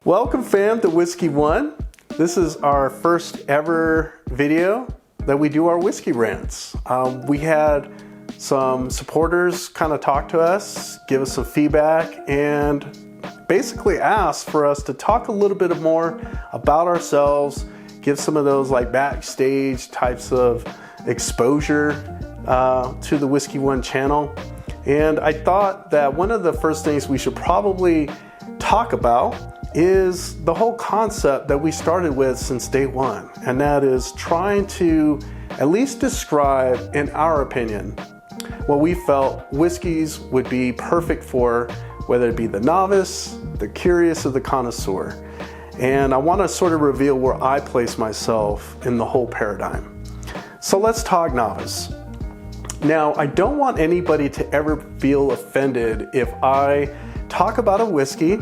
Welcome fam to Whiskey One. This is our first ever video that we do our whiskey rants. We had some supporters kind of talk to us, give us some feedback, and basically ask for us to talk a little bit more about ourselves, give some of those like backstage types of exposure to the Whiskey One channel. And I thought that one of the first things we should probably talk about is the whole concept that we started with since day one, and that is trying to at least describe, in our opinion, what we felt whiskeys would be perfect for, whether it be the novice, the curious, or the connoisseur. And I want to sort of reveal where I place myself in the whole paradigm. So let's talk novice. Now, I don't want anybody to ever feel offended if I talk about a whiskey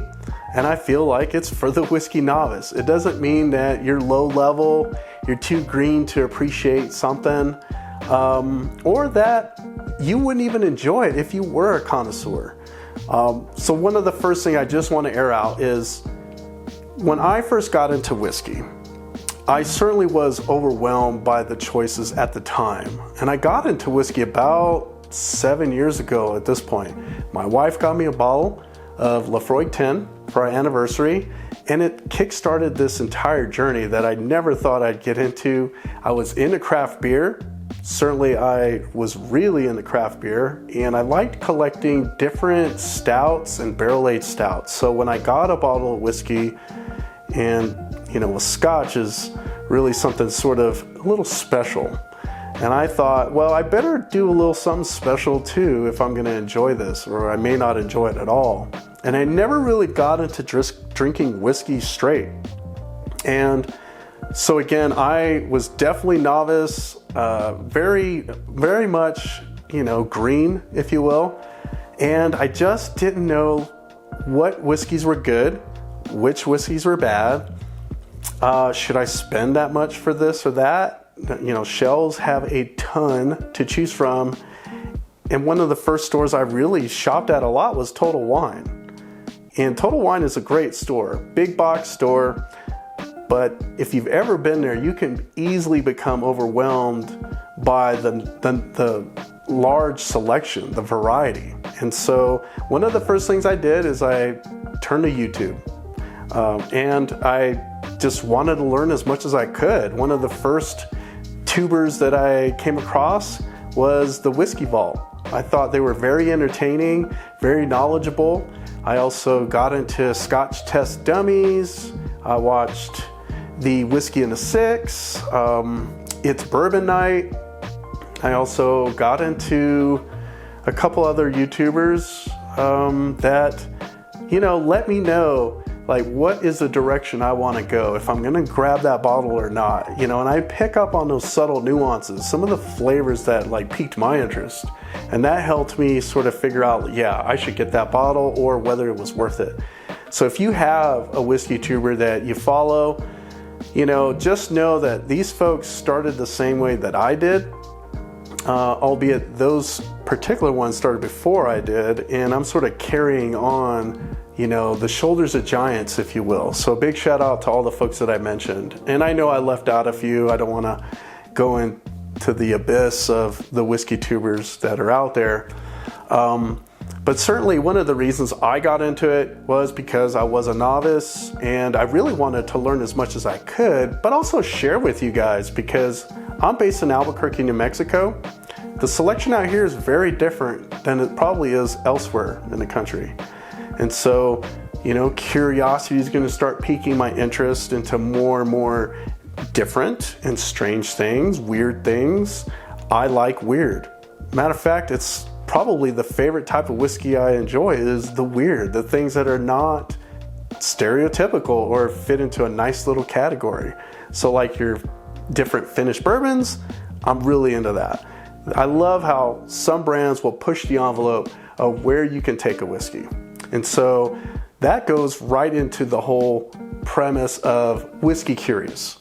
and I feel like it's for the whiskey novice. It doesn't mean that you're low level, you're too green to appreciate something, or that you wouldn't even enjoy it if you were a connoisseur. So one of the first things I just want to air out is when I first got into whiskey, I certainly was overwhelmed by the choices at the time. And I got into whiskey about 7 years ago at this point. My wife got me a bottle of Lafroig 10 for our anniversary, and it kick-started this entire journey that I never thought I'd get into. I was into craft beer. Certainly I was really into craft beer, and I liked collecting different stouts and barrel-aged stouts. So when I got a bottle of whiskey, and you know, Scotch is really something sort of a little special. And I thought, well, I better do a little something special too if I'm gonna enjoy this, or I may not enjoy it at all. And I never really got into drinking whiskey straight. And so again, I was definitely novice, very much, you know, green, if you will. And I just didn't know what whiskeys were good, which whiskeys were bad. Should I spend that much for this or that? You know, shelves have a ton to choose from. And one of the first stores I really shopped at a lot was Total Wine. And Total Wine is a great store, big box store. But if you've ever been there, you can easily become overwhelmed by the large selection, the variety. And so one of the first things I did is I turned to YouTube. And I just wanted to learn as much as I could. One of the first tubers that I came across was the Whiskey Vault. I thought they were very entertaining, very knowledgeable. I also got into Scotch Test Dummies. I watched the Whiskey in a Six. It's Bourbon Night. I also got into a couple other YouTubers that, you know, let me know like what is the direction I want to go, if I'm gonna grab that bottle or not, you know. And I pick up on those subtle nuances, some of the flavors that like piqued my interest, and that helped me sort of figure out, yeah, I should get that bottle, or whether it was worth it. So if you have a whiskey tuber that you follow, you know, just know that these folks started the same way that I did, albeit those particular ones started before I did, and I'm sort of carrying on, you know, the shoulders of giants, if you will. So a big shout out to all the folks that I mentioned. And I know I left out a few. I don't want to go into the abyss of the whiskey tubers that are out there. But certainly one of the reasons I got into it was because I was a novice and I really wanted to learn as much as I could, but also share with you guys, because I'm based in Albuquerque, New Mexico. The selection out here is very different than it probably is elsewhere in the country. And so, you know, curiosity is going to start piquing my interest into more and more different and strange things, weird things. I like weird. Matter of fact, it's probably the favorite type of whiskey I enjoy is the weird, the things that are not stereotypical or fit into a nice little category. So like your different finished bourbons, I'm really into that. I love how some brands will push the envelope of where you can take a whiskey. And so that goes right into the whole premise of whiskey curious.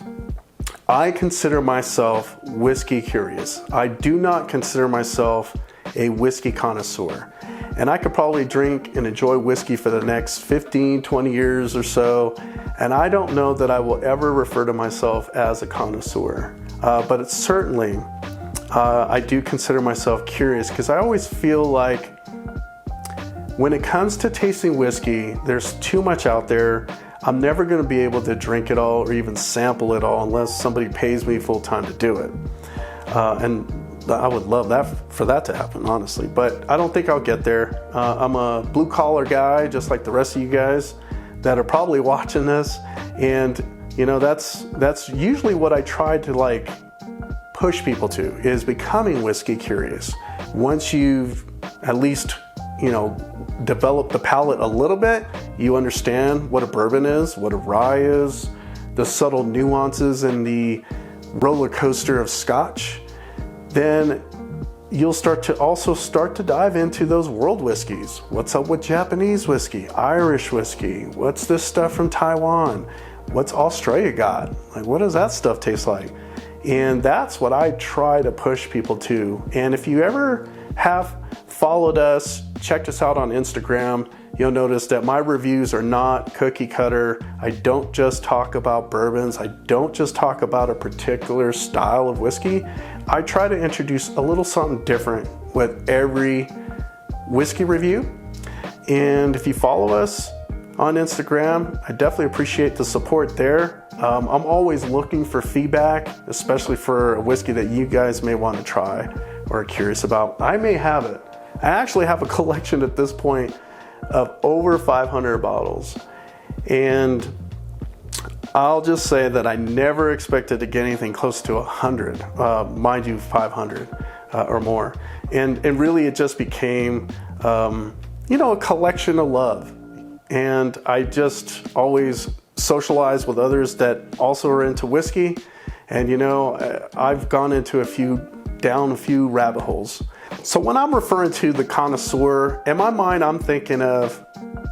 I consider myself whiskey curious. I do not consider myself a whiskey connoisseur. and I could probably drink and enjoy whiskey for the next 15, 20 years or so, and I don't know that I will ever refer to myself as a connoisseur, but it's certainly, I do consider myself curious, because I always feel like when it comes to tasting whiskey, there's too much out there. I'm never going to be able to drink it all or even sample it all unless somebody pays me full time to do it. And I would love that for that to happen, honestly, but I don't think I'll get there. I'm a blue collar guy, just like the rest of you guys that are probably watching this. And you know, that's usually what I try to like push people to, is becoming whiskey curious. Once you've at least, you know, developed the palate a little bit, you understand what a bourbon is, what a rye is, the subtle nuances and the roller coaster of Scotch, then you'll start to dive into those world whiskeys. What's up with Japanese whiskey, Irish whiskey? What's this stuff from Taiwan? What's Australia got? Like, what does that stuff taste like? And that's what I try to push people to. And if you ever have followed us, checked us out on Instagram, you'll notice that my reviews are not cookie cutter. I don't just talk about bourbons. I don't just talk about a particular style of whiskey. I try to introduce a little something different with every whiskey review. And if you follow us on Instagram, I definitely appreciate the support there. I'm always looking for feedback, especially for a whiskey that you guys may want to try or are curious about. I may have it. I actually have a collection at this point of over 500 bottles. And I'll just say that I never expected to get anything close to 100, mind you, 500 or more. And really it just became, you know, a collection of love. And I just always socialize with others that also are into whiskey. And you know, I've gone down a few rabbit holes. So when I'm referring to the connoisseur, in my mind, I'm thinking of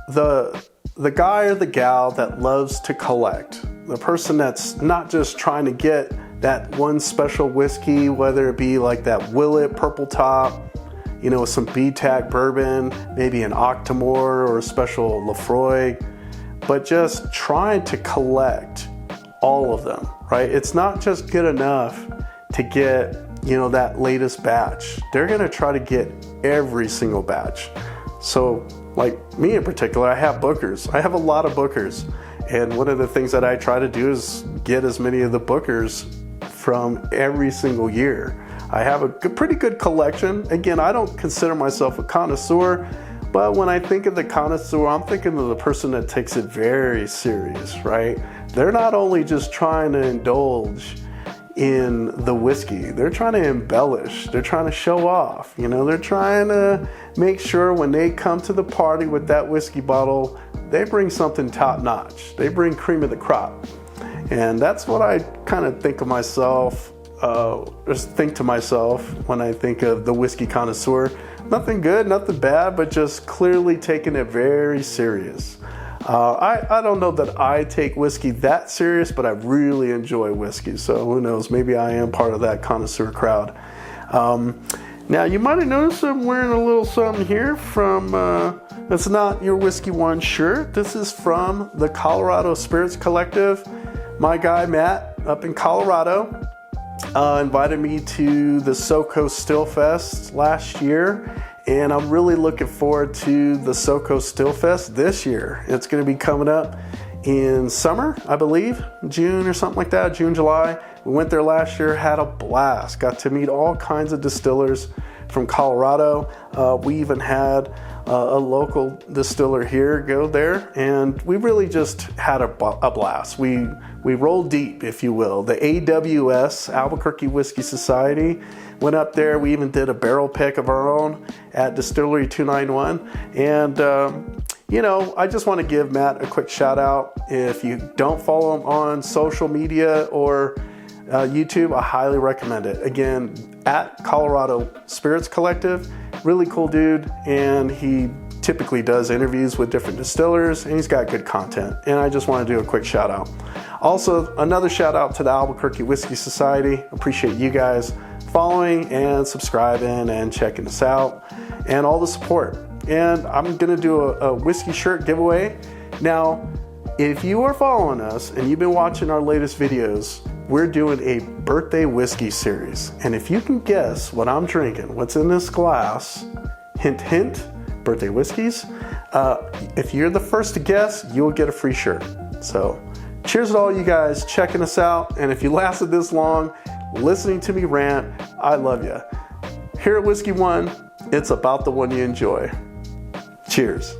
the guy or the gal that loves to collect. The person that's not just trying to get that one special whiskey, whether it be like that Willet Purple Top, you know, some BTAC bourbon, maybe an Octomore or a special Lefroy, but just trying to collect all of them, right? It's not just good enough to get, you know, that latest batch. They're gonna try to get every single batch. So like me in particular, I have bookers. I have a lot of bookers. And one of the things that I try to do is get as many of the bookers from every single year. I have a pretty good collection. Again, I don't consider myself a connoisseur, but when I think of the connoisseur, I'm thinking of the person that takes it very serious, right? They're not only just trying to indulge in the whiskey, they're trying to embellish, they're trying to show off, you know, they're trying to make sure when they come to the party with that whiskey bottle, they bring something top notch. They bring cream of the crop. And that's what I kind of think of myself, think to myself when I think of the whiskey connoisseur. Nothing good, nothing bad, but just clearly taking it very serious. I don't know that I take whiskey that serious, but I really enjoy whiskey. So who knows, maybe I am part of that connoisseur crowd. Now you might have noticed I'm wearing a little something here from, it's not your Whiskey One shirt. This is from the Colorado Spirits Collective. My guy Matt up in Colorado invited me to the SoCo Still Fest last year, and I'm really looking forward to the SoCo Still Fest this year. It's going to be coming up in summer, I believe, June or something like that, June, July. We went there last year, had a blast, got to meet all kinds of distillers from Colorado. We even had a local distiller here go there, and we really just had a blast. We rolled deep, if you will. The AWS, Albuquerque Whiskey Society, went up there. We even did a barrel pick of our own at Distillery 291. And, you know, I just want to give Matt a quick shout out. If you don't follow him on social media or YouTube, I highly recommend it. Again, at Colorado Spirits Collective, really cool dude, and he typically does interviews with different distillers, and he's got good content, and I just want to do a quick shout out. Also, another shout out to the Albuquerque Whiskey Society. Appreciate you guys following and subscribing and checking us out, and all the support. and I'm gonna do a whiskey shirt giveaway. Now, if you are following us and you've been watching our latest videos, we're doing a birthday whiskey series. And if you can guess what I'm drinking, what's in this glass, hint, hint, birthday whiskeys, if you're the first to guess, you'll get a free shirt. So cheers to all you guys checking us out. And if you lasted this long listening to me rant, I love you. Here at Whiskey One, it's about the one you enjoy. Cheers.